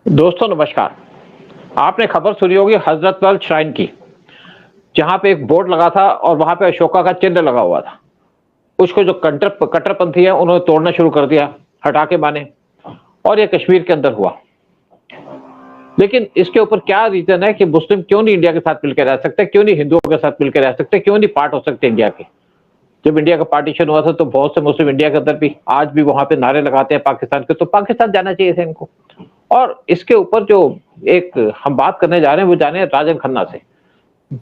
दोस्तों नमस्कार। आपने खबर सुनी होगी हजरतबल श्राइन की, जहां पे एक बोर्ड लगा था और वहां पे अशोका का चिन्ह लगा हुआ था। उसको जो कट्टरपंथी है उन्होंने तोड़ना शुरू कर दिया, हटा के माने, और ये कश्मीर के अंदर हुआ। लेकिन इसके ऊपर क्या रीजन है कि मुस्लिम क्यों नहीं इंडिया के साथ मिलकर रह सकते, क्यों नहीं हिंदुओं के साथ मिलकर रह सकते, क्यों नहीं पार्ट हो सकते इंडिया के। जब इंडिया का पार्टीशन हुआ था तो बहुत से मुस्लिम इंडिया के अंदर भी आज भी वहां पे नारे लगाते हैं पाकिस्तान के, तो पाकिस्तान जाना चाहिए था इनको। और इसके ऊपर जो एक हम बात करने जा रहे हैं वो जाने हैं राजन खन्ना से,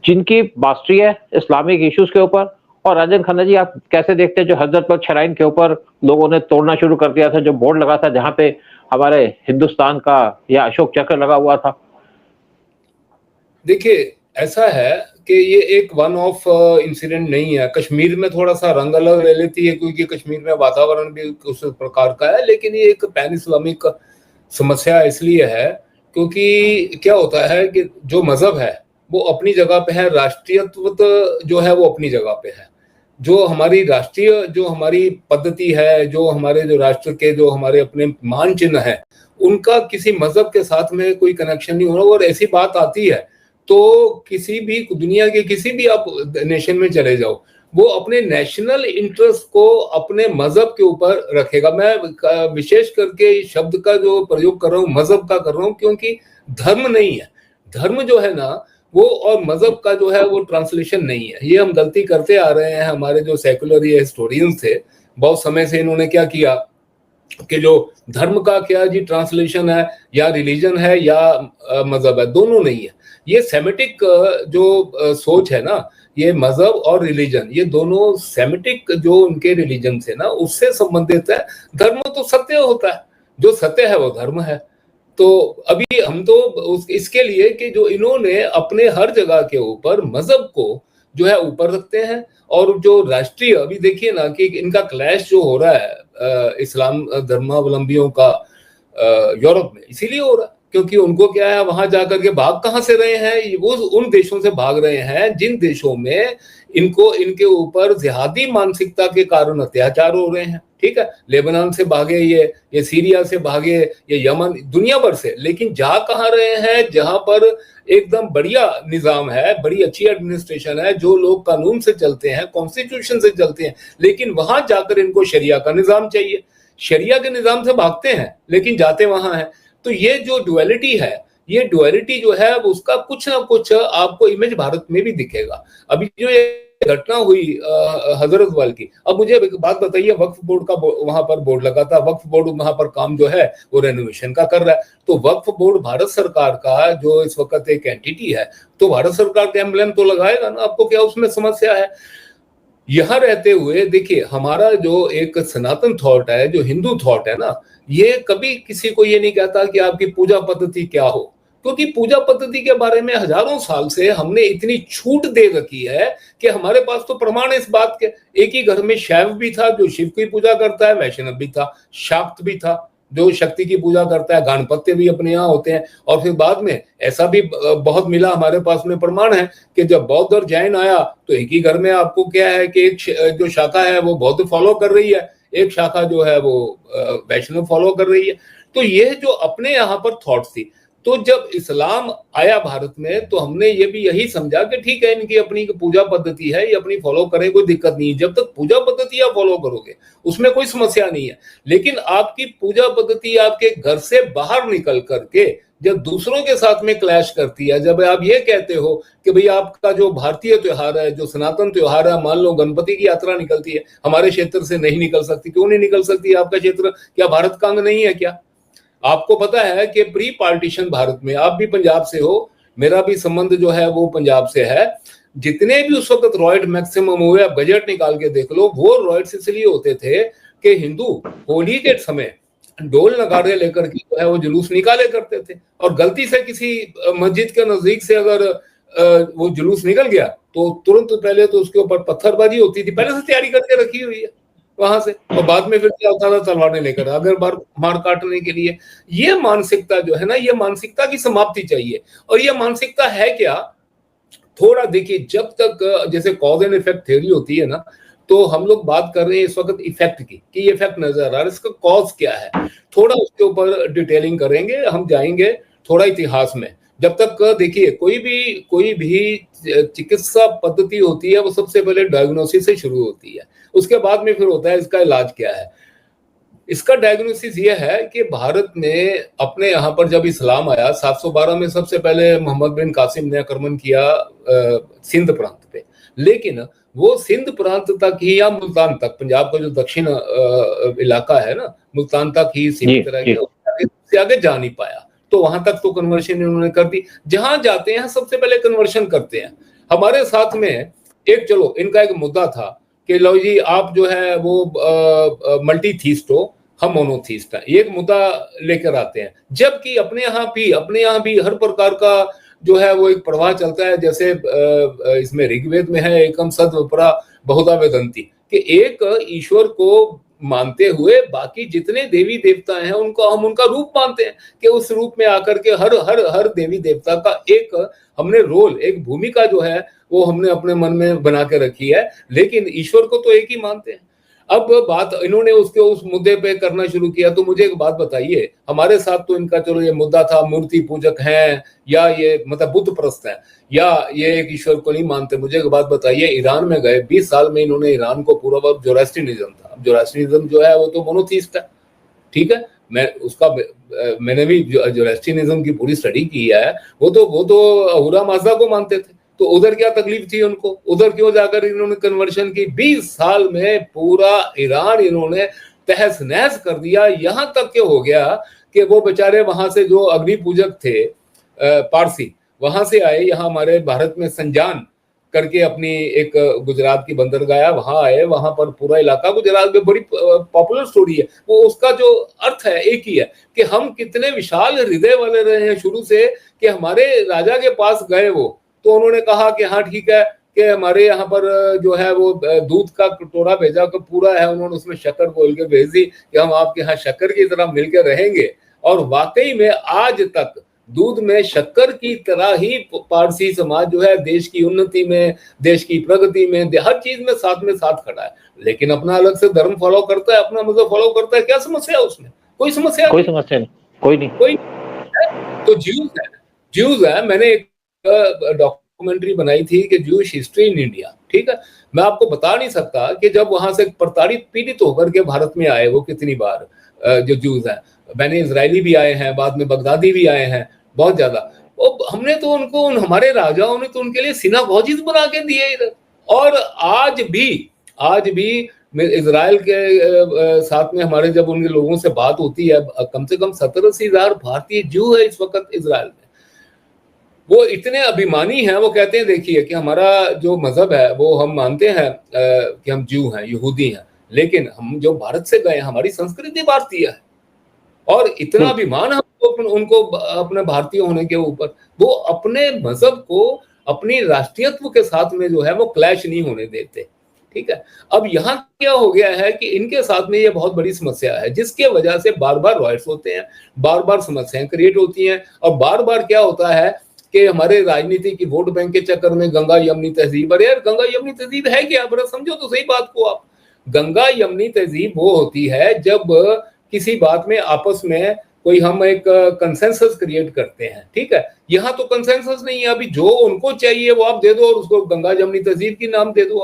जिनकी मास्टरी है इस्लामिक इश्यूज के ऊपर। और राजन खन्ना जी, आप कैसे देखते हैं जो हजरतबल श्राइन के ऊपर लोगों ने तोड़ना शुरू कर दिया था, जो बोर्ड लगा था जहां पे हमारे हिंदुस्तान का या अशोक चक्र लगा हुआ था। देखिए, ऐसा है कि ये एक वन ऑफ इंसिडेंट नहीं है। कश्मीर में थोड़ा सा रंग अलग ले लेती है क्योंकि कश्मीर में वातावरण भी उस प्रकार का है, लेकिन ये एक पैन इस्लामिक समस्या इसलिए है क्योंकि क्या होता है कि जो मजहब है वो अपनी जगह पे है, राष्ट्रीयत्व जो है वो अपनी जगह पे है। जो हमारी राष्ट्रीय जो हमारी पद्धति है, जो हमारे जो राष्ट्र के जो हमारे अपने मान चिन्ह है, उनका किसी मजहब के साथ में कोई कनेक्शन नहीं हो रहा। और ऐसी बात आती है तो किसी भी दुनिया के किसी भी आप नेशन में चले जाओ, वो अपने नेशनल इंटरेस्ट को अपने मजहब के ऊपर रखेगा। मैं विशेष करके इस शब्द का जो प्रयोग कर रहा हूँ मजहब का कर रहा हूँ, क्योंकि धर्म नहीं है। धर्म जो है ना वो, और मजहब का जो है वो ट्रांसलेशन नहीं है। ये हम गलती करते आ रहे हैं। हमारे जो सेकुलर ये हिस्टोरियंस थे बहुत समय से, इन्होंने क्या किया कि जो धर्म का क्या जी ट्रांसलेशन है, या रिलीजन है या मजहब है, दोनों नहीं है। ये सेमेटिक जो सोच है ना, ये मजहब और रिलीजन, ये दोनों सेमेटिक जो उनके रिलीजन से ना उससे संबंधित है। धर्म तो सत्य होता है, जो सत्य है वो धर्म है। तो अभी हम तो इसके लिए कि जो इन्होंने अपने हर जगह के ऊपर मजहब को जो है ऊपर रखते हैं, और जो राष्ट्रीय अभी देखिए ना कि इनका क्लैश जो हो रहा है इस्लाम धर्मावलंबियों का यूरोप में, इसीलिए हो रहा है क्योंकि उनको क्या है, वहां जाकर के भाग कहां से रहे हैं, वो उन देशों से भाग रहे हैं जिन देशों में इनको इनके ऊपर जिहादी मानसिकता के कारण अत्याचार हो रहे हैं। ठीक है, लेबनान से भागे ये सीरिया से भागे, ये यमन, दुनिया भर से। लेकिन जा कहां रहे हैं, जहां पर एकदम बढ़िया निजाम है, बड़ी अच्छी एडमिनिस्ट्रेशन है, जो लोग कानून से चलते हैं, कॉन्स्टिट्यूशन से चलते हैं, लेकिन वहां जाकर इनको शरिया का निजाम चाहिए। शरिया के निजाम से भागते हैं लेकिन जाते वहां हैं। तो ये जो डुअलिटी है, ये डुअलिटी जो है उसका कुछ ना कुछ आपको इमेज भारत में भी दिखेगा। अभी जो ये घटना हुई हजरतबल की, अब मुझे एक बात बताइए, वक्फ बोर्ड का वहां पर बोर्ड लगा था, वक्फ बोर्ड वहां पर काम जो है वो रेनोवेशन का कर रहा है। तो वक्फ बोर्ड भारत सरकार का जो इस वक्त एक एंटिटी है, तो भारत सरकार का एम्ब्लेम तो लगाएगा ना। आपको क्या उसमें समस्या है? यहां रहते हुए देखिए, हमारा जो एक सनातन थॉट है, जो हिंदू थॉट है ना, ये कभी किसी को ये नहीं कहता कि आपकी पूजा पद्धति क्या हो, क्योंकि पूजा पद्धति के बारे में हजारों साल से हमने इतनी छूट दे रखी है कि हमारे पास तो प्रमाण है इस बात के। एक ही घर में शैव भी था जो शिव की पूजा करता है, वैष्णव भी था, शाक्त भी था जो शक्ति की पूजा करता है, गणपत्य भी अपने यहाँ होते हैं। और फिर बाद में ऐसा भी बहुत मिला, हमारे पास में प्रमाण है कि जब बौद्ध और जैन आया तो एक ही घर में आपको क्या है कि एक जो शाखा है वो बौद्ध फॉलो कर रही है, एक शाखा जो है वो वैष्णव फॉलो कर रही है। तो ये जो अपने यहाँ पर थॉट थी, तो जब इस्लाम आया भारत में तो हमने ये भी यही समझा कि ठीक है, इनकी अपनी पूजा पद्धति है, ये अपनी फॉलो करें, कोई दिक्कत नहीं। जब तक पूजा पद्धति आप फॉलो करोगे उसमें कोई समस्या नहीं है। लेकिन आपकी पूजा पद्धति आपके घर से बाहर निकल करके जब दूसरों के साथ में क्लैश करती है, जब आप ये कहते हो कि भाई आपका जो भारतीय त्योहार है, जो सनातन त्योहार है, मान लो गणपति की यात्रा निकलती है, हमारे क्षेत्र से नहीं निकल सकती। क्यों नहीं निकल सकती? आपका क्षेत्र क्या भारत का अंग नहीं है क्या? आपको पता है कि प्री पार्टीशन भारत में, आप भी पंजाब से हो, मेरा भी संबंध जो है वो पंजाब से है, जितने भी उस वक्त रॉयड मैक्सिमम हुए, बजट निकाल के देख लो, वो रॉयड्स इसलिए होते थे कि हिंदू होली के समय ढोल नगाड़े लेकर के जो है वो जुलूस निकाले करते थे। और गलती से किसी मस्जिद के नजदीक से अगर वो जुलूस निकल गया तो तुरंत पहले तो उसके ऊपर पत्थरबाजी होती थी, पहले से तैयारी करके रखी हुई है वहां से। और बाद में फिर क्या होता था, तलवारें लेकर अगर बार मार काटने के लिए। ये मानसिकता जो है ना, ये मानसिकता की समाप्ति चाहिए। और ये मानसिकता है क्या, थोड़ा देखिए, जब तक जैसे कॉज एंड इफेक्ट थ्योरी होती है ना, तो हम लोग बात कर रहे हैं इस वक्त इफेक्ट की, कि ये इफेक्ट नजर आ रहा है, इसका कॉज क्या है, थोड़ा उसके ऊपर डिटेलिंग करेंगे, हम जाएंगे थोड़ा इतिहास में। जब तक देखिए कोई भी चिकित्सा पद्धति होती है वो सबसे पहले डायग्नोसिस से शुरू होती है, उसके बाद में फिर होता है इसका इलाज क्या है। इसका डायग्नोसिस ये है कि भारत में अपने यहाँ पर जब इस्लाम आया 712 में, सबसे पहले मोहम्मद बिन कासिम ने आक्रमण किया सिंध प्रांत पे, लेकिन वो सिंध प्रांत तक ही या मुल्तान तक, पंजाब का जो दक्षिण इलाका है ना, मुल्तान तक ही सीमित रह गया, उससे आगे जा नहीं पाया। तो वहां तक तो कन्वर्शन इन्होंने कर दी, जहां जाते हैं सबसे पहले कन्वर्शन करते हैं। हमारे साथ में एक, चलो इनका एक मुद्दा था कि लो जी आप जो है वो मल्टीथीस्ट हो, हम मोनोथीस्ट हैं, ये एक मुद्दा लेकर आते हैं। जबकि अपने यहाँ भी हर प्रकार का जो है वो एक प्रवाह चलता है, जैसे इसमें ऋग्वेद में है एकम सद विप्रा बहुधा वेदंती, कि एक ईश्वर को मानते हुए बाकी जितने देवी देवता हैं उनको हम उनका रूप मानते हैं, कि उस रूप में आकर के हर हर हर देवी देवता का एक हमने रोल, एक भूमिका जो है वो हमने अपने मन में बना के रखी है, लेकिन ईश्वर को तो एक ही मानते हैं। अब बात इन्होंने उसके उस मुद्दे पे करना शुरू किया। तो मुझे एक बात बताइए, हमारे साथ तो इनका चलो ये मुद्दा था मूर्ति पूजक हैं या ये मतलब बुद्ध प्रस्त है या ये एक ईश्वर को नहीं मानते। मुझे एक बात बताइए, ईरान में गए 20 साल में इन्होंने ईरान को पूरा वर्ग जोरास्ट्रियनिज्म था। जोरास्ट्रियनिज्म जो है वो तो मोनोथीस्ट है, ठीक है, मैंने भी जोरास्ट्रियनिज्म की पूरी स्टडी की है। वो तो अहूरा माज़दा को मानते थे, तो उधर क्या तकलीफ थी उनको, उधर क्यों जाकर इन्होंने कन्वर्शन की। 20 साल में पूरा ईरान इन्होंने तहस नहस कर दिया, यहां तक के हो गया कि वो बेचारे वहां से जो अग्नि पूजक थे पारसी, वहां से आए यहाँ हमारे भारत में संजान करके अपनी एक गुजरात की बंदरगाह, वहां आए, वहां पर पूरा इलाका गुजरात में बड़ी पॉपुलर स्टोरी है वो। उसका जो अर्थ है एक ही है कि हम कितने विशाल हृदय वाले रहे हैं शुरू से, कि हमारे राजा के पास गए वो, तो उन्होंने कहा कि हाँ ठीक है, कि हमारे यहाँ पर जो है वो दूध का कटोरा भेजा कर पूरा है, उन्होंने उसमें शक्कर बोल के भेज दी कि हम आपके यहाँ शक्कर की तरह मिलकर रहेंगे। और वाकई में आज तक दूध में शक्कर की तरह ही पारसी समाज जो है देश की उन्नति में, देश की प्रगति में, हर चीज में साथ खड़ा है। लेकिन अपना अलग से धर्म फॉलो करता है, अपना मजहब फॉलो करता है, क्या समस्या है उसमें? कोई समस्या नहीं, कोई। तो ज्यूज है। मैंने एक डॉक्यूमेंट्री बनाई थी कि ज्यूश हिस्ट्री इन इंडिया, ठीक है। मैं आपको बता नहीं सकता कि जब वहां से प्रताड़ित पीड़ित होकर के भारत में आए वो कितनी बार जो ज्यूज हैं, मैंने इजरायली भी आए हैं, बाद में बगदादी भी आए हैं, बहुत ज्यादा। हमने तो उनको, हमारे राजाओं ने तो उनके लिए सिनागोजिस बना के दिए इधर। और आज भी इजराइल के साथ में हमारे जब उनके लोगों से बात होती है, कम से कम 70-80 हजार भारतीय ज्यू है इस वक्त इजराइल में। वो इतने अभिमानी हैं, वो कहते हैं देखिए कि हमारा जो मजहब है वो हम मानते हैं कि हम ज्यू हैं, यहूदी हैं, लेकिन हम जो भारत से गए, हमारी संस्कृति भारतीय है। और इतना अभिमान हमको उनको अपने भारतीय होने के ऊपर, वो अपने मजहब को अपनी राष्ट्रीयत्व के साथ में जो है वो क्लैश नहीं होने देते, ठीक है। अब यहाँ क्या हो गया है कि इनके साथ में ये बहुत बड़ी समस्या है, जिसके वजह से बार बार रॉयट्स होते हैं, बार बार समस्याएं क्रिएट होती हैं। और बार बार क्या होता है कि हमारे राजनीति की वोट बैंक के चक्कर में गंगा यमुनी तहजीब, अरे यार गंगा यमुनी तहजीब है क्या? बड़ा समझो तो सही बात को आप। गंगा यमुनी तहजीब वो होती है जब किसी बात में आपस में कोई हम एक कंसेंसस क्रिएट करते हैं, ठीक है। यहाँ तो कंसेंसस नहीं है, अभी जो उनको चाहिए वो आप दे दो और उसको गंगा यमुनी तहजीब की नाम दे दो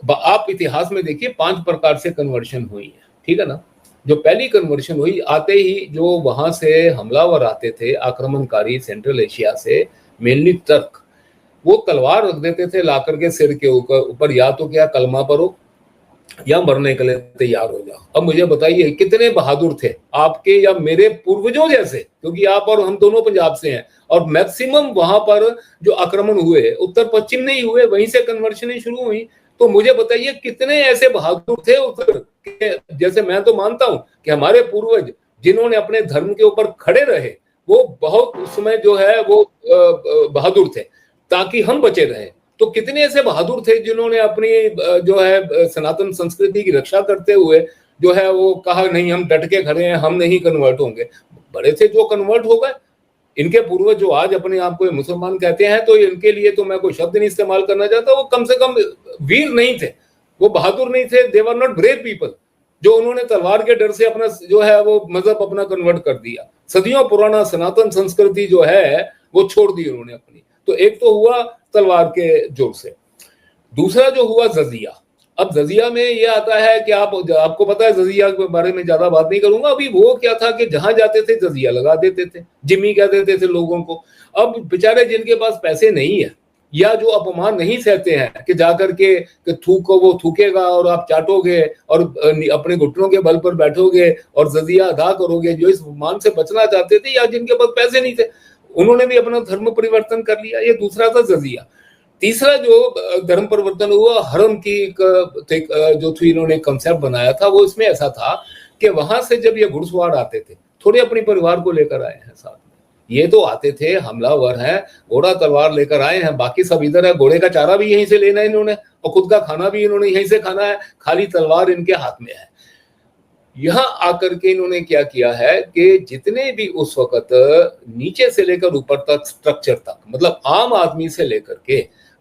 आप इतिहास में देखिए 5 प्रकार से कन्वर्शन हुई है, ठीक है ना। जो पहली कन्वर्शन हुई, आते ही जो वहां से हमलावर आते थे आक्रमणकारी सेंट्रल एशिया से, मेनली टर्क, वो तलवार रख देते थे ला करके सिर के ऊपर, या तो क्या कलमा पढ़ो या मरने के लिए तैयार हो जाओ। अब मुझे बताइए कितने बहादुर थे आपके या मेरे पूर्वजों जैसे, क्योंकि आप और हम दोनों पंजाब से हैं, और मैक्सिमम वहां पर जो आक्रमण हुए उत्तर पश्चिम नहीं हुए, वहीं से कन्वर्शन शुरू हुई। तो मुझे बताइए कितने ऐसे बहादुर थे उधर, जैसे मैं तो मानता हूं कि हमारे पूर्वज जिन्होंने अपने धर्म के ऊपर खड़े रहे, वो बहुत उसमें जो है वो बहादुर थे ताकि हम बचे रहे। तो कितने ऐसे बहादुर थे जिन्होंने अपनी जो है सनातन संस्कृति की रक्षा करते हुए जो है वो कहा नहीं हम डट के खड़े हैं, हम नहीं कन्वर्ट होंगे। बड़े थे जो कन्वर्ट हो गए। इनके पूर्वज जो आज अपने आप को मुसलमान कहते हैं, तो इनके लिए तो मैं कोई शब्द नहीं इस्तेमाल करना चाहता, वो कम से कम वीर नहीं थे, वो बहादुर नहीं थे, दे वर नॉट ब्रेव पीपल, जो उन्होंने तलवार के डर से अपना जो है वो मजहब अपना कन्वर्ट कर दिया। सदियों पुराना सनातन संस्कृति जो है वो छोड़ दी उन्होंने अपनी। तो एक तो हुआ तलवार के जोर से, दूसरा जो हुआ जजिया। अब जजिया में ये आता है कि आपको पता है, जजिया के बारे में ज्यादा बात नहीं करूंगा। अभी वो क्या था कि जहां जाते थे जजिया लगा देते थे, जिम्मी कह देते थे लोगों को। अब बेचारे जिनके पास पैसे नहीं है या जो अपमान नहीं सहते हैं कि जाकर के थूको, वो थूकेगा और आप चाटोगे और अपने घुटनों के बल पर बैठोगे और जजिया अदा करोगे, जो इस अपमान से बचना चाहते थे या जिनके पास पैसे नहीं थे, उन्होंने भी अपना धर्म परिवर्तन कर लिया। ये दूसरा था जजिया। तीसरा जो धर्म परिवर्तन हुआ, हरम की जो थी इन्होंने कंसेप्ट बनाया था, वो इसमें ऐसा था कि वहां से जब ये घुड़सवार आते थे, थोड़े अपने परिवार को लेकर आए हैं साथ में। ये तो आते थे, हमलावर हैं, घोड़ा तलवार लेकर आए हैं, बाकी सब इधर है। घोड़े का चारा भी यहीं से लेना है इन्होंने और खुद का खाना भी इन्होंने यहीं से खाना है, खाली तलवार इनके हाथ में है। यहां आकर के इन्होंने क्या किया है कि जितने भी उस वक्त नीचे से लेकर ऊपर तक स्ट्रक्चर तक, मतलब आम आदमी से लेकर के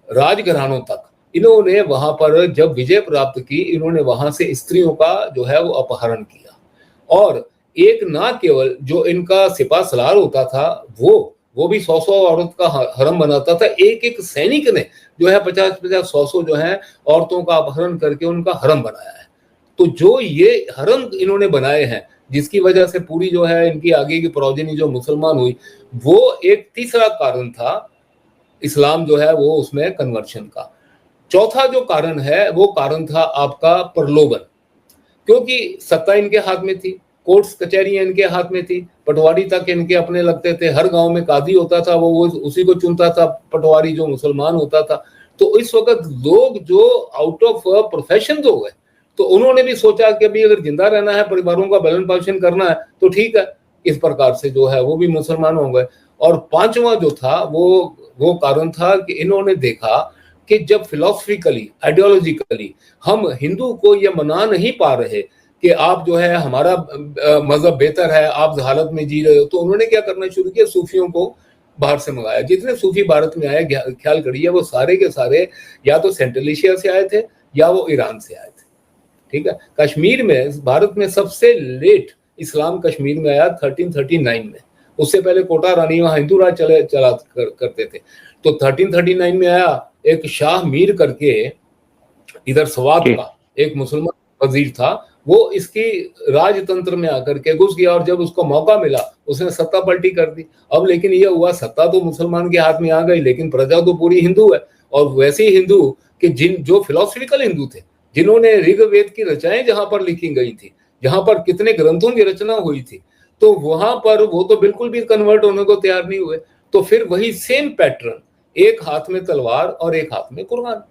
राजघरानों तक, इन्होंने वहां पर जब विजय प्राप्त की, इन्होंने वहां से स्त्रियों का जो है वो अपहरण किया। और एक ना केवल जो इनका सिपा सलार होता था, वो भी 100-100 औरत का हरम बनाता था। एक एक सैनिक ने जो है 50-50, 100-100 जो है औरतों का अपहरण करके उनका हरम बनाया है। तो जो ये हरम इन्होंने बनाए हैं, जिसकी वजह से पूरी जो है इनकी आगे की प्रोजेनी जो मुसलमान हुई, वो एक तीसरा कारण था इस्लाम जो है वो उसमें कन्वर्शन का। चौथा जो कारण है वो कारण था आपका प्रलोभन, क्योंकि सत्ता इनके हाथ में थी, कोर्ट्स कचहरियां इनके हाथ में थी, पटवारी तक इनके अपने लगते थे, हर गांव में काजी होता था, वो उसी को चुनता था, पटवारी जो मुसलमान होता था। तो इस वक्त लोग जो आउट ऑफ प्रोफेशन हो गए, तो उन्होंने भी सोचा कि अभी अगर जिंदा रहना है, परिवारों का भरण पोषण करना है, तो ठीक है, इस प्रकार से जो है वो भी मुसलमान हो गए। और पांचवा जो था वो कारण था कि इन्होंने देखा कि जब फिलोसफिकली, आइडियोलॉजिकली हम हिंदू को ये मना नहीं पा रहे कि आप जो है हमारा मजहब बेहतर है, आप हालत में जी रहे हो, तो उन्होंने क्या करना शुरू किया, सूफियों को बाहर से मंगाया। जितने सूफी भारत में आए, ख्याल करिए, वो सारे के सारे या तो सेंट्रल एशिया से आए थे या वो ईरान से आए थे। ठीक है, कश्मीर में, भारत में सबसे लेट इस्लाम कश्मीर में आया 1339 में। उससे पहले कोटा रानी वहां हिंदू राज चला करते थे। तो 1339 में आया एक शाह मीर करके, इधर स्वात का एक मुसलमान वजीर था, वो इसकी राजतंत्र में आकर के घुस गया और जब उसको मौका मिला उसने सत्ता पलटी कर दी। अब लेकिन ये हुआ, सत्ता तो मुसलमान के हाथ में आ गई, लेकिन प्रजा तो पूरी हिंदू है। और वैसे ही हिंदू कि जो फिलोसफिकल हिंदू थे, जिन्होंने ऋग्वेद की रचनाएं जहां पर लिखी गई थी, जहां पर कितने ग्रंथों की रचना हुई थी, तो वहां पर वो तो बिल्कुल भी कन्वर्ट होने को तैयार नहीं हुए। तो फिर वही सेम पैटर्न, एक हाथ में तलवार और एक हाथ में कुरान।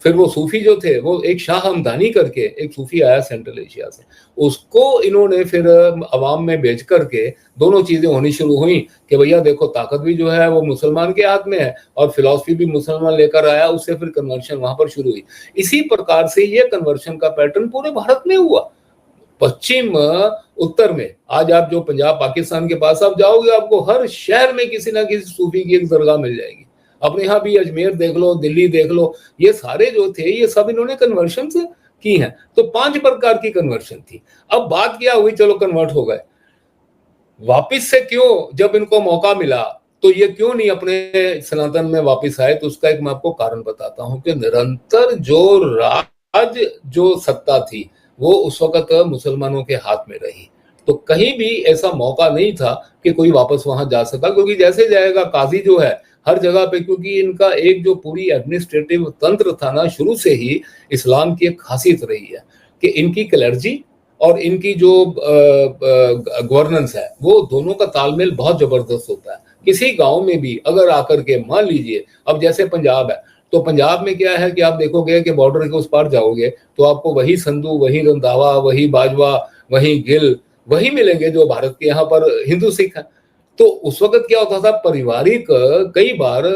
फिर वो सूफी जो थे, वो एक शाह हमदानी करके एक सूफी आया सेंट्रल एशिया से, उसको इन्होंने फिर अवाम में बेच करके दोनों चीजें होनी शुरू हुई कि भैया देखो, ताकत भी जो है वो मुसलमान के हाथ में है और फिलॉसफी भी मुसलमान लेकर आया। उससे फिर कन्वर्शन वहां पर शुरू हुई। इसी प्रकार से ये कन्वर्शन का पैटर्न पूरे भारत में हुआ। पश्चिम, उत्तर में, आज आप जो पंजाब पाकिस्तान के पास आप जाओगे, आपको हर शहर में किसी ना किसी सूफी की एक दरगाह मिल जाएगी। अपने यहाँ भी अजमेर देख लो, दिल्ली देख लो, ये सारे जो थे ये सब इन्होंने कन्वर्शन की हैं। तो 5 प्रकार की कन्वर्शन थी। अब बात क्या हुई, चलो कन्वर्ट हो गए, वापिस से क्यों, जब इनको मौका मिला तो ये क्यों नहीं अपने सनातन में वापिस आए? तो उसका एक मैं आपको कारण बताता हूं कि निरंतर जो सत्ता थी वो उस वक्त मुसलमानों के हाथ में रही। तो कहीं भी ऐसा मौका नहीं था कि कोई वापस वहां जा सका, क्योंकि जैसे जाएगा काजी जो है हर जगह पे, क्योंकि इनका एक जो पूरी एडमिनिस्ट्रेटिव तंत्र था ना, शुरू से ही इस्लाम की एक खासियत रही है कि इनकी क्लर्जी और इनकी जो गवर्नेंस है, वो दोनों का तालमेल बहुत जबरदस्त होता है। किसी गांव में भी अगर आकर के, मान लीजिए अब जैसे पंजाब है, तो पंजाब में क्या है कि आप देखोगे कि बॉर्डर के उस पार जाओगे तो आपको वही संधू, वही रंधावा, वही बाजवा, वही गिल, वही मिलेंगे जो भारत के यहाँ पर हिंदू सिख हैं। तो उस वक्त क्या होता था, पारिवारिक, कई बार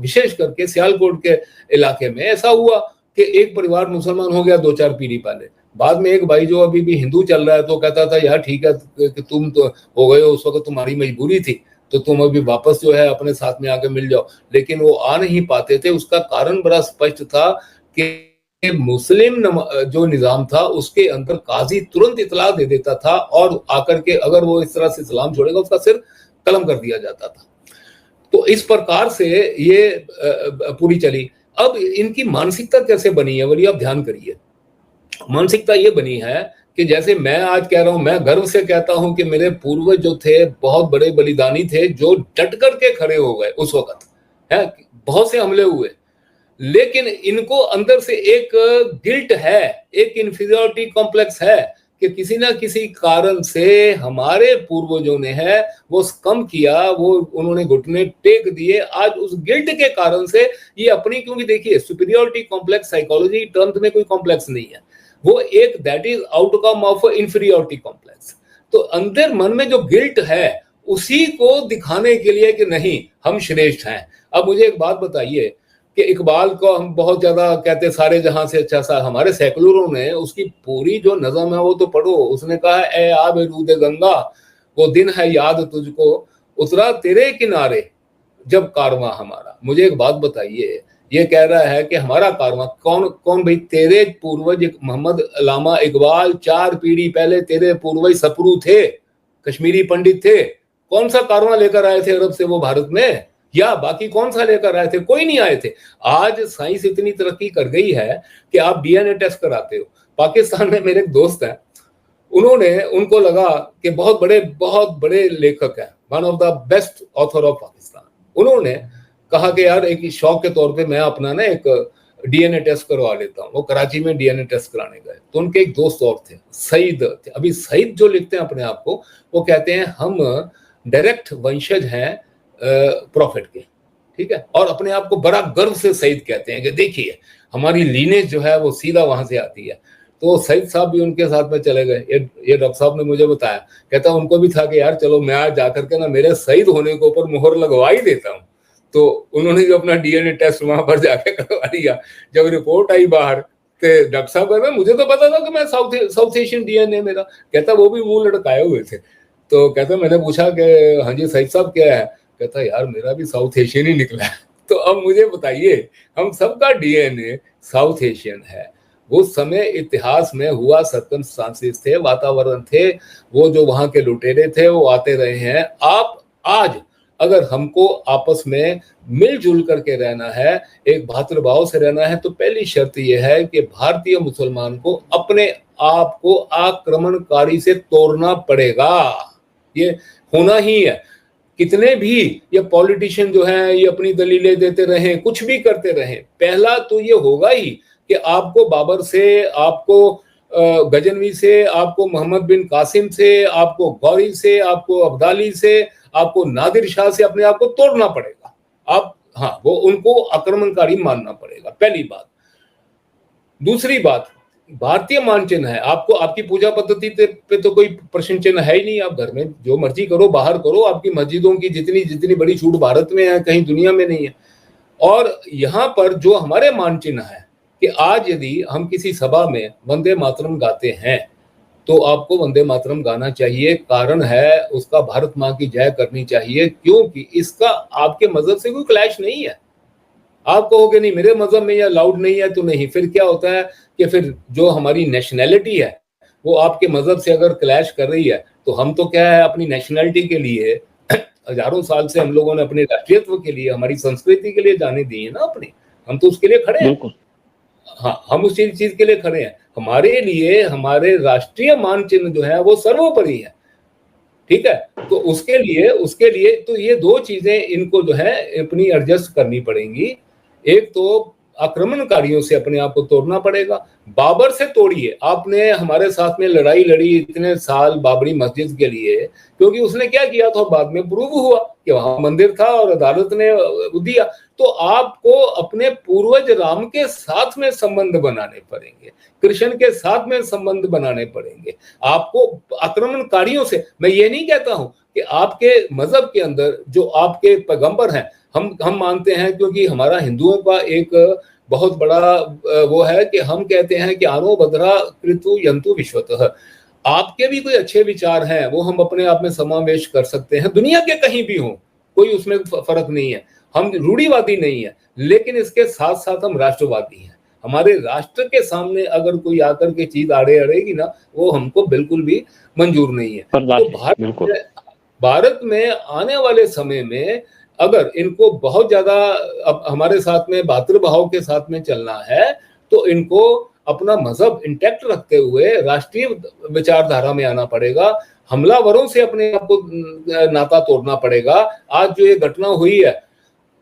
विशेष करके सियालकोट के इलाके में ऐसा हुआ कि एक परिवार मुसलमान हो गया 2-4 पीढ़ी पहले, बाद में एक भाई जो अभी भी हिंदू चल रहा है तो कहता था यार ठीक है कि तुम तो हो गए हो, उस वक्त तुम्हारी मजबूरी थी, तो तुम अभी वापस जो है अपने साथ में आके मिल जाओ। लेकिन वो आ नहीं पाते थे। उसका कारण बड़ा स्पष्ट था कि मुस्लिम जो निजाम था उसके अंदर काजी तुरंत इतला दे देता था और आकर के अगर वो इस तरह से इस्लाम छोड़ेगा उसका सिर कलम कर दिया जाता था। तो इस प्रकार से ये पूरी चली। अब इनकी मानसिकता कैसे बनी है बोलिए, आप ध्यान करिए। मानसिकता ये बनी है कि जैसे मैं आज कह रहा हूं, मैं गर्व से कहता हूं कि मेरे पूर्वज जो थे बहुत बड़े बलिदानी थे, जो डट करके खड़े हो गए उस वक्त है। बहुत से हमले हुए, लेकिन इनको अंदर से एक गिल्ट है, एक इंफीरियरिटी कॉम्प्लेक्स है कि किसी ना किसी कारण से हमारे पूर्वजों ने है वो कम किया, वो उन्होंने घुटने टेक दिए। आज उस गिल्ट के कारण से ये अपनी, क्योंकि देखिए सुपीरियरिटी कॉम्प्लेक्स साइकोलॉजी टर्म्स में कोई कॉम्प्लेक्स नहीं है, वो एक that is outcome of inferiority complex. तो अंदर मन में जो गिल्ट है उसी को दिखाने के लिए कि नहीं हम श्रेष्ठ हैं। अब मुझे एक बात बताइए कि इकबाल को हम बहुत ज्यादा कहते सारे जहां से अच्छा सा, हमारे सेकुलरों ने उसकी पूरी जो नज़म है वो तो पढ़ो। उसने कहा ए आब रूद गंगा वो दिन है याद तुझको, उतरा तेरे किनारे जब कारवां हमारा। मुझे एक बात बताइए, ये कह रहा है कि हमारा कारवां कौन कौन भाई? तेरे पूर्वज मोहम्मद अल्लामा इकबाल 4 पीढ़ी पहले तेरे पूर्वज सपरू थे, कश्मीरी पंडित थे। कौन सा कारवां लेकर आए थे अरब से वो भारत में, या बाकी कौन सा लेकर आए थे? कोई नहीं आए थे। आज साइंस इतनी तरक्की कर गई है कि आप डीएनए टेस्ट कराते हो। पाकिस्तान में मेरे एक दोस्त हैं, उनको लगा कि बहुत बड़े लेखक हैं, one of the best author of Pakistan. उन्होंने कहा कि यार एक शौक के तौर पे मैं अपना ना एक डीएनए टेस्ट करवा लेता हूँ। वो कराची में डीएनए टेस्ट कराने गए तो उनके एक दोस्त और थे, सईद थे। अभी सईद जो लिखते हैं अपने आप को, वो कहते हैं हम डायरेक्ट वंशज हैं प्रॉफिट के, ठीक है, और अपने आप को बड़ा गर्व से सईद कहते हैं कि देखिए हमारी लीनेज जो है वो सीधा वहां से आती है। तो सईद साहब भी उनके साथ में चले गए। ये डॉक्टर साहब ने मुझे बताया, कहता उनको भी था कि यार चलो मैं आज जाकर के ना मेरे सईद होने के ऊपर मुहर लगवा ही देता हूँ। तो उन्होंने जो अपना डीएनए टेस्ट वहां पर जाके करवा लिया। जब रिपोर्ट आई बाहर तो डॉक्टर साहब कहते मुझे तो पता था कि मैं साउथ एशियन डीएनए मेरा। कहता वो भी मुंह लटकाए हुए थे। तो कहता मैंने पूछा कि हाँ जी सईद साहब क्या है? कहता यार मेरा भी साउथ एशियन ही निकला है। तो अब मुझे बताइए, हम सबका डीएनए साउथ एशियन है। वो समय इतिहास में हुआ, सर्कमस्टांसेस थे, वातावरण थे, वो जो वहां के लुटेरे थे वो आते रहे हैं। आप आज अगर हमको आपस में मिलजुल करके रहना है, एक भातृभाव से रहना है, तो पहली शर्त यह है कि भारतीय मुसलमान को अपने आप को आक्रमणकारी से तोड़ना पड़ेगा। ये होना ही है। कितने भी ये पॉलिटिशियन जो हैं ये अपनी दलीलें देते रहें, कुछ भी करते रहें, पहला तो ये होगा ही कि आपको बाबर से, आपको गजनवी से, आपको मोहम्मद बिन कासिम से, आपको गौरी से, आपको अब्दाली से, आपको नादिर शाह से अपने आप को तोड़ना पड़ेगा। आप हाँ वो उनको आक्रमणकारी मानना पड़ेगा, पहली बात। दूसरी बात, भारतीय मान चिन्ह है। आपको आपकी पूजा पद्धति पे तो कोई प्रश्न चिन्ह है ही नहीं। आप घर में जो मर्जी करो, बाहर करो, आपकी मस्जिदों की जितनी बड़ी छूट भारत में है कहीं दुनिया में नहीं है। और यहाँ पर जो हमारे मान चिन्ह है कि आज यदि हम किसी सभा में वंदे मातरम गाते हैं तो आपको वंदे मातरम गाना चाहिए। कारण है उसका भारत माँ की जय करनी चाहिए, क्योंकि इसका आपके मजहब से कोई क्लैश नहीं है। आप कहोगे नहीं मेरे मजहब में यह अलाउड नहीं है तो नहीं, फिर क्या होता है कि फिर जो हमारी नेशनैलिटी है वो आपके मजहब से अगर क्लैश कर रही है तो हम तो क्या है अपनी नेशनैलिटी के लिए हजारों साल से हम लोगों ने अपने राष्ट्रीयत्व के लिए, हमारी संस्कृति के लिए जाने दी है ना अपनी, हम तो उसके लिए खड़े हैं। हाँ हम उस चीज के लिए खड़े हैं। हमारे लिए हमारे राष्ट्रीय मान चिन्ह जो है वो सर्वोपरि है, ठीक है। तो उसके लिए तो ये दो चीजें इनको जो है अपनी एडजस्ट करनी पड़ेंगी। एक तो आक्रमणकारियों से अपने आप को तोड़ना पड़ेगा। बाबर से तोड़िए। आपने हमारे साथ में लड़ाई लड़ी इतने साल बाबरी मस्जिद के लिए, क्योंकि उसने क्या किया था बाद में प्रूव हुआ कि वहां मंदिर था और अदालत ने दिया। तो आपको अपने पूर्वज राम के साथ में संबंध बनाने पड़ेंगे, कृष्ण के साथ में संबंध बनाने पड़ेंगे। आपको आक्रमणकारियों से, मैं ये नहीं कहता हूं कि आपके मजहब के अंदर जो आपके पैगंबर हैं हम मानते हैं, क्योंकि हमारा हिंदुओं का एक बहुत बड़ा वो है कि हम कहते हैं कि आनो बधरा कृतु यंतु विश्वतः। आपके भी कोई अच्छे विचार हैं वो हम अपने आप में समावेश कर सकते हैं, दुनिया के कहीं भी हो, कोई उसमें फर्क नहीं है। हम रूढ़िवादी नहीं है, लेकिन इसके साथ साथ हम राष्ट्रवादी हैं। हमारे राष्ट्र के सामने अगर कोई आकर के चीज आड़े अड़ेगी ना, वो हमको बिल्कुल भी मंजूर नहीं है। तो बिल्कुल भारत में आने वाले समय में अगर इनको बहुत ज्यादा अब हमारे साथ में भातृभाव के साथ में चलना है, तो इनको अपना मजहब इंटैक्ट रखते हुए राष्ट्रीय विचारधारा में आना पड़ेगा। हमलावरों से अपने आप को नाता तोड़ना पड़ेगा। आज जो ये घटना हुई है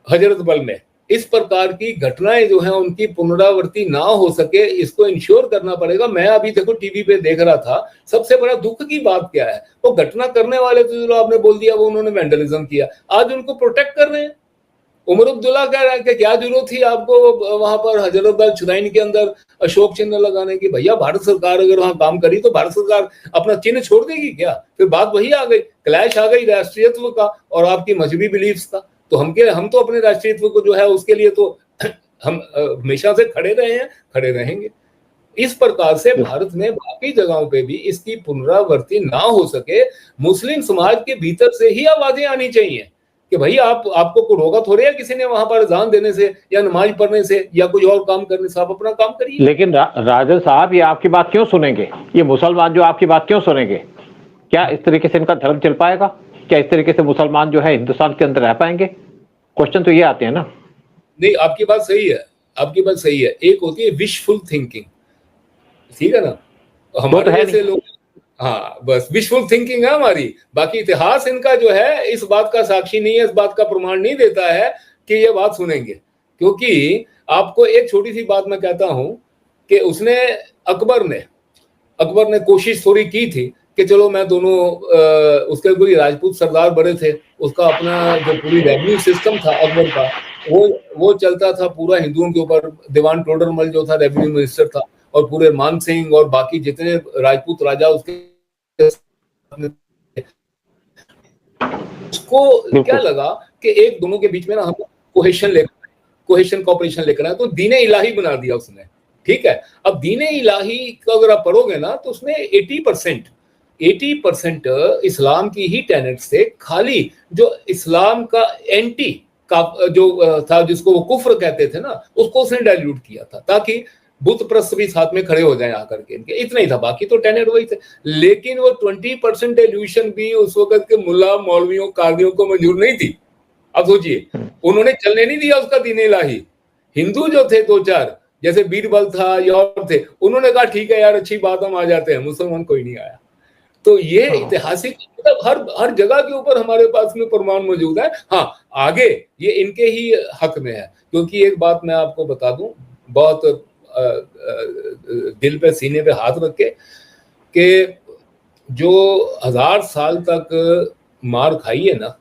हजरत बल में, इस प्रकार की घटनाएं जो हैं उनकी पुनरावृत्ति ना हो सके, इसको इंश्योर करना पड़ेगा। मैं अभी देखो टीवी पे देख रहा था, सबसे बड़ा दुख की बात क्या है, वो घटना करने वाले तो जो आपने बोल दिया वो उन्होंने वैंडलिज्म किया, आज उनको प्रोटेक्ट कर रहे हैं। उमर अब्दुल्ला कह रहा है कि क्या जरूरत थी आपको वहां पर हजरत बल श्राइन के अंदर अशोक चिन्ह लगाने की। भैया भारत सरकार अगर वहां काम करी तो भारत सरकार अपना चिन्ह छोड़ देगी क्या? फिर बात वही आ गई, क्लैश आ गई राष्ट्रीयत्व का और आपकी मजहबी बिलीफ्स का। तो हम तो अपने राष्ट्रीयत्व को जो है उसके लिए तो हम हमेशा से खड़े रहे हैं, खड़े रहेंगे। इस प्रकार से भारत में बाकी जगहों पे भी इसकी पुनरावृत्ति ना हो सके, मुस्लिम समाज के भीतर से ही आवाजें आनी चाहिए कि भाई आपको रोका थोड़े है किसी ने वहां पर अजान देने से या नमाज पढ़ने से या कोई और काम करने से, आप अपना काम करिए। लेकिन राजन साहब, ये आपकी बात क्यों सुनेंगे? ये मुसलमान जो आपकी बात क्यों सुनेंगे? क्या इस तरीके से इनका धर्म चल पाएगा? क्या इस तरीके से मुसलमान जो है हिंदुस्तान के अंदर रह पाएंगे? क्वेश्चन तो ये आते हैं ना। नहीं, आपकी बात सही है, आपकी बात सही है। एक होती है विशफुल थिंकिंग, ठीक है ना, हमारे जैसे लोग, हाँ बस विशफुल थिंकिंग है हमारी। बाकी इतिहास इनका जो है इस बात का साक्षी नहीं है, इस बात का प्रमाण नहीं देता है कि ये बात सुनेंगे। क्योंकि आपको एक छोटी सी बात मैं कहता हूं कि अकबर ने कोशिश थोड़ी की थी कि चलो मैं दोनों उसके कोई राजपूत सरदार बड़े थे, उसका अपना जो पूरी रेवेन्यू सिस्टम था अकबर का, वो चलता था पूरा हिंदुओं के ऊपर। दीवान टोडरमल जो था रेवेन्यू मिनिस्टर था, और पूरे मान सिंह और बाकी जितने राजपूत राजा उसके, उसको क्या लगा कि एक दोनों के बीच में ना हम कोहेशन कॉपरेशन लेकर आए, तो दीने इलाही बना दिया उसने। ठीक है, अब दीने इलाही का अगर आप पढ़ोगे ना तो उसमें 80% इस्लाम की ही टेनेट्स थे। खाली जो इस्लाम का एंटी का जो था, जिसको वो कुफ्र कहते थे ना, उसको उसने डाइल्यूट किया था ताकि बुत प्रस्त भी साथ में खड़े हो जाएं आकर के इनके, इतना ही था। बाकी तो टेनेट वही थे। लेकिन वो 20% डाइल्यूशन भी उस वक्त के मुल्ला मौलवियों कादियों को मंजूर नहीं थी। अब सोचिए, उन्होंने चलने नहीं दिया उसका दीन इलाही। हिंदू जो थे दो चार, जैसे बीरबल था या और थे, उन्होंने कहा ठीक है यार अच्छी बात, हम आ जाते हैं। मुसलमान कोई नहीं आया। तो ये ऐतिहासिक, मतलब हर जगह के ऊपर हमारे पास में प्रमाण मौजूद है। हाँ, आगे ये इनके ही हक में है। क्योंकि एक बात मैं आपको बता दूं, बहुत दिल पे सीने पे हाथ रख के, कि जो 1000 साल तक मार खाई है ना,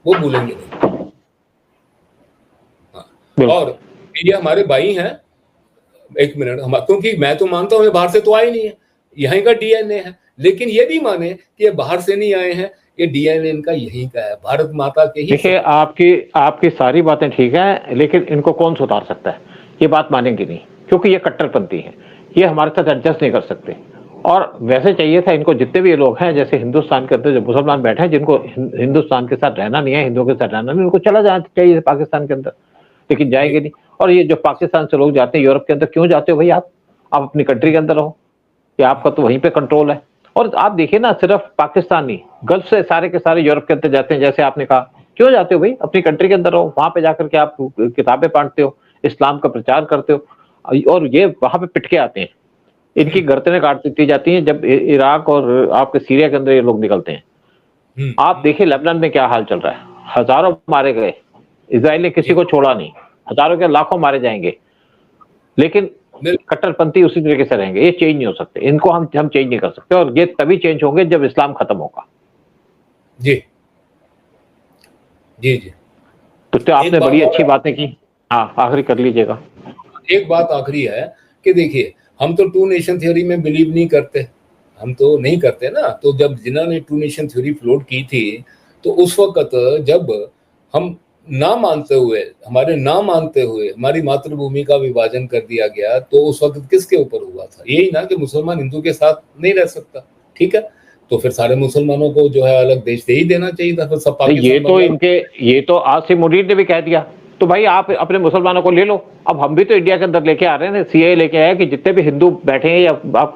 वो भूलेंगे नहीं। और ये हमारे भाई हैं, एक मिनट, हम, क्योंकि मैं तो मानता हूं बाहर से तो आए नहीं है, यहीं का डीएनए है। लेकिन ये भी माने कि ये बाहर से नहीं आए हैं, ये डीएनए इनका यहीं का है, भारत माता के ही। देखिए, आपकी सारी बातें ठीक हैं, लेकिन इनको कौन सुधार सकता है? ये बात मानेंगे नहीं, क्योंकि ये कट्टरपंथी है। ये हमारे साथ एडजस्ट नहीं कर सकते। और वैसे चाहिए था इनको, जितने भी ये लोग हैं, जैसे हिंदुस्तान के अंदर जो मुसलमान बैठे हैं, जिनको हिंदुस्तान के साथ रहना नहीं है, हिंदुओं के साथ रहना नहीं, उनको चला जाना चाहिए पाकिस्तान के अंदर, लेकिन जाएंगे नहीं। और ये जो पाकिस्तान से लोग जाते हैं यूरोप के अंदर, क्यों जाते हो भाई? आप अपनी कंट्री के अंदर रहो, या आपका तो वहीं पे कंट्रोल है। और आप देखिए ना, सिर्फ पाकिस्तानी, गल्फ से सारे के सारे यूरोप के अंदर जाते हैं। जैसे आपने कहा, क्यों जाते हो भाई? अपनी कंट्री के अंदर रहो, वहां पे जाकर के आप किताबें पढ़ते हो, इस्लाम का प्रचार करते हो, और ये वहां पे पिट के आते हैं। इनकी गर्दनें काट दी जाती हैं जब इराक और आपके सीरिया के अंदर ये लोग निकलते हैं। आप देखिए लेबनान में क्या हाल चल रहा है, हजारों मारे गए, इजराइल ने किसी को छोड़ा नहीं, हजारों के लाखों मारे जाएंगे, लेकिन कट्टरपंथी उसी तरीके से रहेंगे। ये चेंज नहीं हो सकते, इनको हम चेंज नहीं कर सकते, और ये तभी चेंज होंगे जब इस्लाम खत्म होगा। जी जी जी। तो आपने बड़ी अच्छी बातें की। हाँ, आखिरी कर लीजिएगा। एक बात आखिरी है कि देखिए, हम तो 2 नेशन थ्योरी में बिलीव नहीं करते, हम तो नहीं करते ना। तो जब जिन्होंने 2 नेशन थ्योरी फ्लोट की थी, तो उस वक्त जब हम ना मानते हुए हमारी मातृभूमि का विभाजन कर दिया गया, तो उस वक्त किसके ऊपर हुआ था? यही ना कि मुसलमान हिंदू के साथ नहीं रह सकता। ठीक है, तो फिर सारे मुसलमानों को जो है अलग देश दे ही देना चाहिए था। फिर सब ये तो आसिम मुनीर ने भी कह दिया तो भाई आप अपने मुसलमानों को ले लो। अब हम भी तो इंडिया के अंदर लेके आ रहे हैं, सीए लेके आए कि जितने भी हिंदू बैठे हैं या आप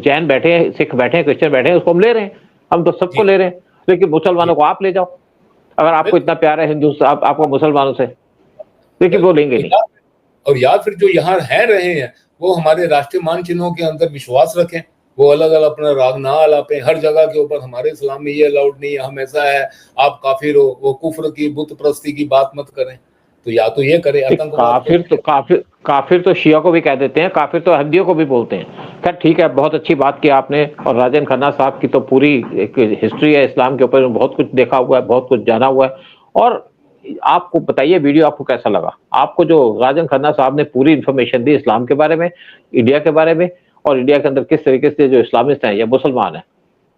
जैन बैठे हैं, सिख बैठे हैं, क्रिश्चियन बैठे हैं, उसको हम ले रहे हैं, हम तो सबको ले रहे हैं, लेकिन मुसलमानों को आप ले जाओ। अगर आपको इतना प्यार है हिंदू आपको मुसलमानों से, लेकिन वो लेंगे नहीं। और या फिर जो यहाँ रहे हैं वो हमारे राष्ट्रीय मान चिन्हों के अंदर विश्वास रखें, वो अलग अलग अपना राग ना अलापें हर जगह के ऊपर। हमारे इस्लाम में ये अलाउड नहीं है, हम ऐसा है, आप काफिर हो, वो कुफ्र की बुत परस्ती की बात मत करें। तो या तो ये करे काफिर तो शिया को भी कह देते हैं, काफिर तो अहमदियों को भी बोलते हैं। खैर ठीक है, बहुत अच्छी बात की आपने। और राजन खन्ना साहब की तो पूरी एक हिस्ट्री है इस्लाम के ऊपर, बहुत कुछ देखा हुआ है, बहुत कुछ जाना हुआ है। और आपको बताइए वीडियो आपको कैसा लगा? आपको जो राजन खन्ना साहब ने पूरी इंफॉर्मेशन दी इस्लाम के बारे में, इंडिया के बारे में, और इंडिया के अंदर किस तरीके से जो इस्लामिस्ट हैं या मुसलमान हैं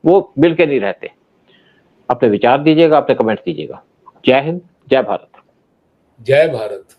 वो मिलके नहीं रहते। अपने विचार दीजिएगा, अपने कमेंट दीजिएगा। जय हिंद, जय भारत। जय भारत।